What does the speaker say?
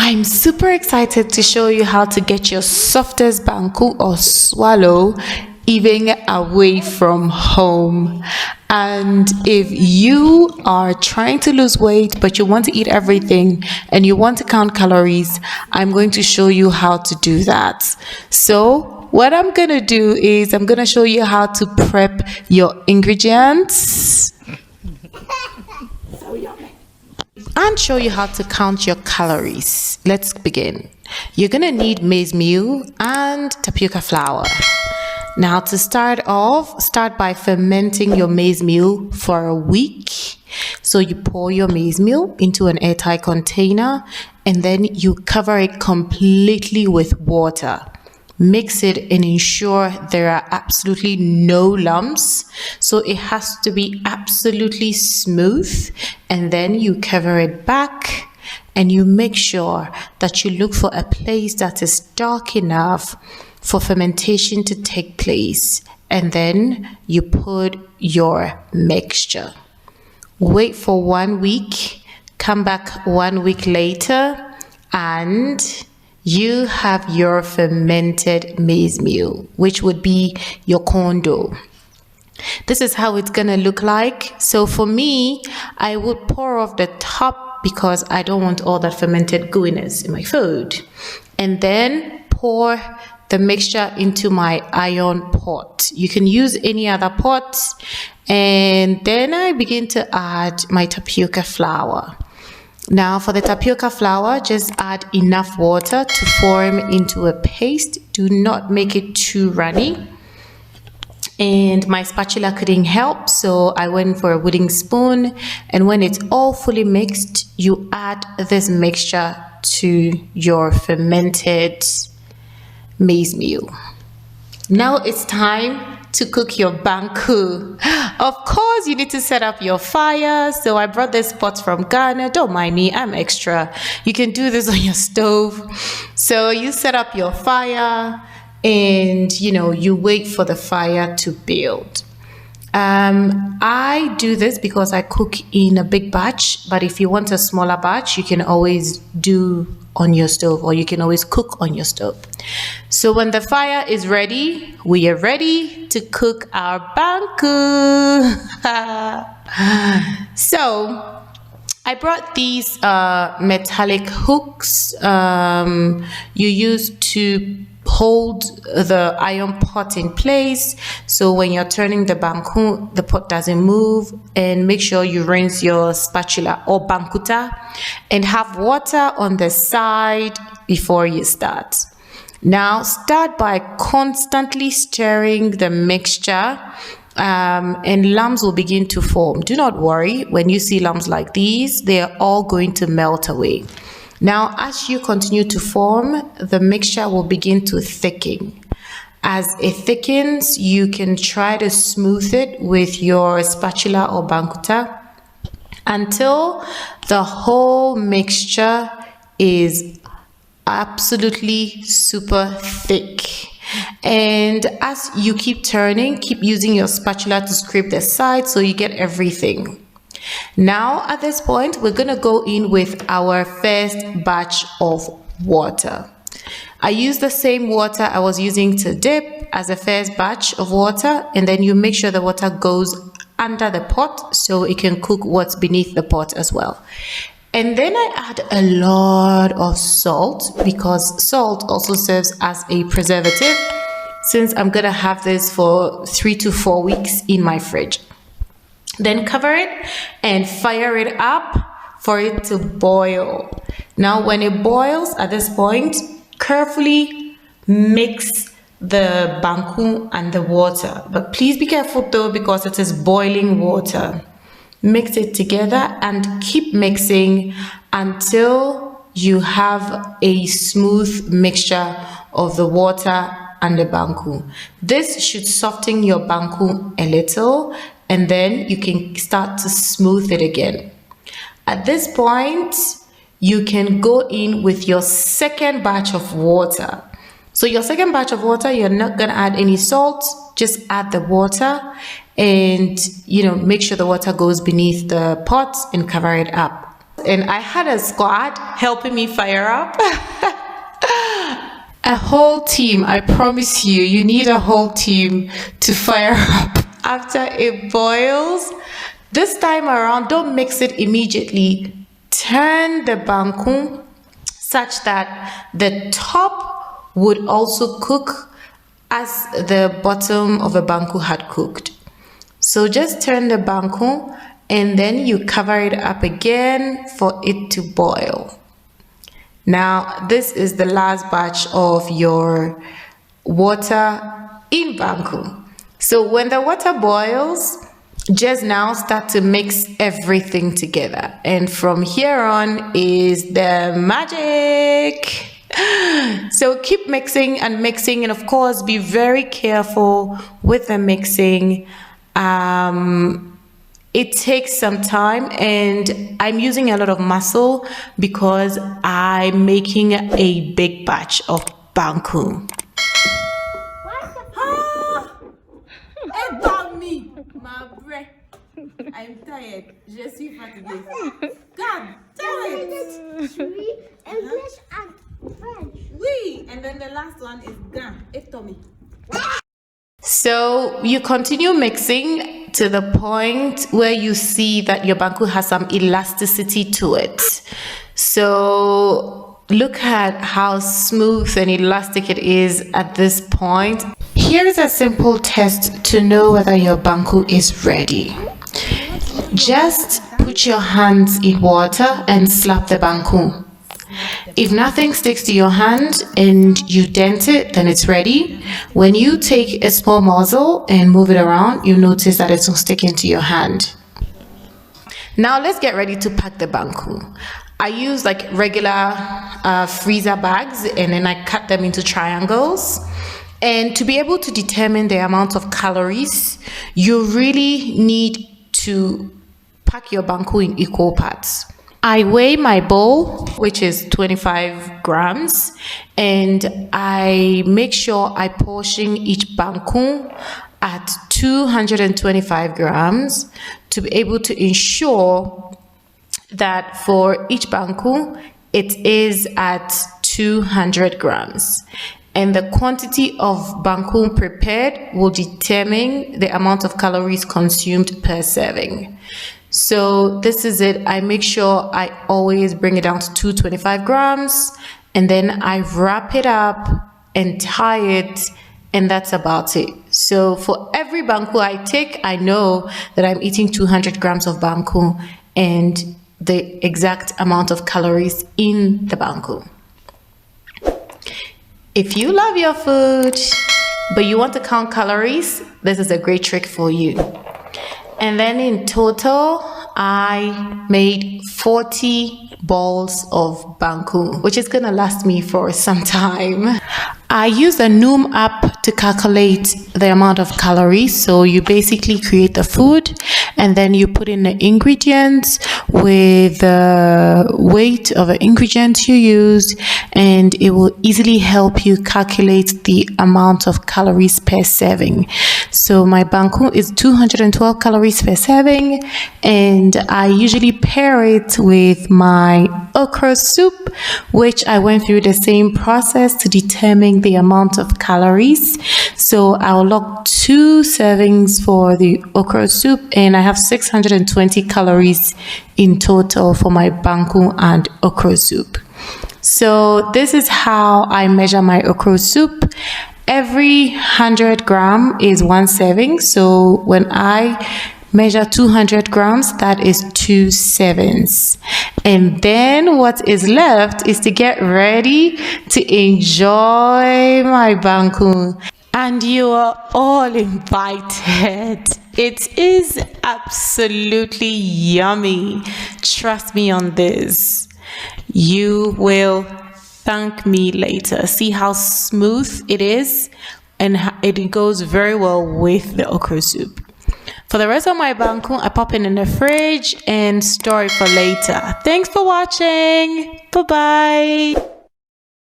I'm super excited to show you how to get your softest banku or swallow even away from home. And if you are trying to lose weight but you want to eat everything and you want to count calories, I'm going to show you how to do that. So what I'm going to do is I'm going to show you how to prep your ingredients and show you how to count your calories. Let's begin. You're gonna need maize meal and tapioca flour. Now to start off, start by fermenting your maize meal for a week. So you pour your maize meal into an airtight container and then you cover it completely with water. Mix it and ensure there are absolutely no lumps. So it has to be absolutely smooth, and then you cover it back and you make sure that you look for a place that is dark enough for fermentation to take place, and then you put your mixture. Wait for 1 week, come back 1 week later, and you have your fermented maize meal, which would be your corn dough. This is how it's gonna look like. So for me, I would pour off the top because I don't want all that fermented gooiness in my food. And then pour the mixture into my iron pot. You can use any other pot. And then I begin to add my tapioca flour. Now for the tapioca flour, just add enough water to form into a paste. Do not make it too runny. And my spatula couldn't help, so I went for a wooden spoon. And when it's all fully mixed, you add this mixture to your fermented maize meal. Now it's time to cook your banku. Of course, you need to set up your fire. So I brought this pot from Ghana. Don't mind me, I'm extra. You can do this on your stove. So you set up your fire and you wait for the fire to build. I do this because I cook in a big batch, but if you want a smaller batch, you can always do on your stove, or you can always cook on your stove. So when the fire is ready, we are ready to cook our banku. So I brought these metallic hooks you use to hold the iron pot in place, so when you're turning the banku, the pot doesn't move. And make sure you rinse your spatula or bankuta and have water on the side before you start. Now start by constantly stirring the mixture, and lumps will begin to form. Do not worry when you see lumps like these, they are all going to melt away. Now, as you continue to form, the mixture will begin to thicken. As it thickens, you can try to smooth it with your spatula or bankuta until the whole mixture is absolutely super thick. And as you keep turning, keep using your spatula to scrape the sides so you get everything. Now at this point, we're gonna go in with our first batch of water. I use the same water I was using to dip as the first batch of water, and then you make sure the water goes under the pot so it can cook what's beneath the pot as well. And then I add a lot of salt, because salt also serves as a preservative, since I'm gonna have this for 3 to 4 weeks in my fridge. Then cover it and fire it up for it to boil. Now when it boils, at this point, carefully mix the banku and the water. But please be careful though, because it is boiling water. Mix it together and keep mixing until you have a smooth mixture of the water and the banku. This should soften your banku a little, and then you can start to smooth it again. At this point, you can go in with your second batch of water. So your second batch of water, you're not gonna add any salt, just add the water and make sure the water goes beneath the pot and cover it up. and I had a squad helping me fire up. A whole team, I promise you, you need a whole team to fire up. After it boils, this time around, don't mix it immediately. Turn the banku such that the top would also cook as the bottom of the banku had cooked. So just turn the banku and then you cover it up again for it to boil. Now, this is the last batch of your water in banku. So when the water boils, just now start to mix everything together. And from here on is the magic. So keep mixing and mixing, and of course, be very careful with the mixing. It takes some time, and I'm using a lot of muscle because I'm making a big batch of banku. Me, my breath. I'm tired. Je suis fatiguée. God damn it! Sweet, English, and French. Oui, and then the last one is gan. Et Tommy. So you continue mixing to the point where you see that your banku has some elasticity to it. So look at how smooth and elastic it is at this point. Here's a simple test to know whether your banku is ready. Just put your hands in water and slap the banku. If nothing sticks to your hand and you dent it, then it's ready. When you take a small muzzle and move it around, you notice that it's not sticking to your hand. Now let's get ready to pack the banku. I use like regular freezer bags, and then I cut them into triangles. And to be able to determine the amount of calories, you really need to pack your banku in equal parts. I weigh my bowl, which is 25 grams, and I make sure I portion each banku at 225 grams to be able to ensure that for each banku, it is at 200 grams. And the quantity of banku prepared will determine the amount of calories consumed per serving. So this is it. I make sure I always bring it down to 225 grams, and then I wrap it up and tie it, and that's about it. So for every banku I take, I know that I'm eating 200 grams of banku and the exact amount of calories in the banku. If you love your food, but you want to count calories, this is a great trick for you. And then in total, I made 40 balls of banku, which is gonna last me for some time. I use the Noom app to calculate the amount of calories. So you basically create the food and then you put in the ingredients with the weight of the ingredients you use, and it will easily help you calculate the amount of calories per serving. So my banku is 212 calories per serving, and I usually pair it with my okra soup, which I went through the same process to determine the amount of calories. So I'll log 2 servings for the okra soup, and I have 620 calories in total for my banku and okra soup. So this is how I measure my okra soup. Every 100 gram is 1 serving. So when I measure 200 grams, that is 2 servings. And then what is left is to get ready to enjoy my banku. And you are all invited. It is absolutely yummy. Trust me on this. You will thank me later. See how smooth it is, and it goes very well with the okra soup. For the rest of my banku, I pop it in the fridge and store it for later. Thanks for watching. Bye-bye.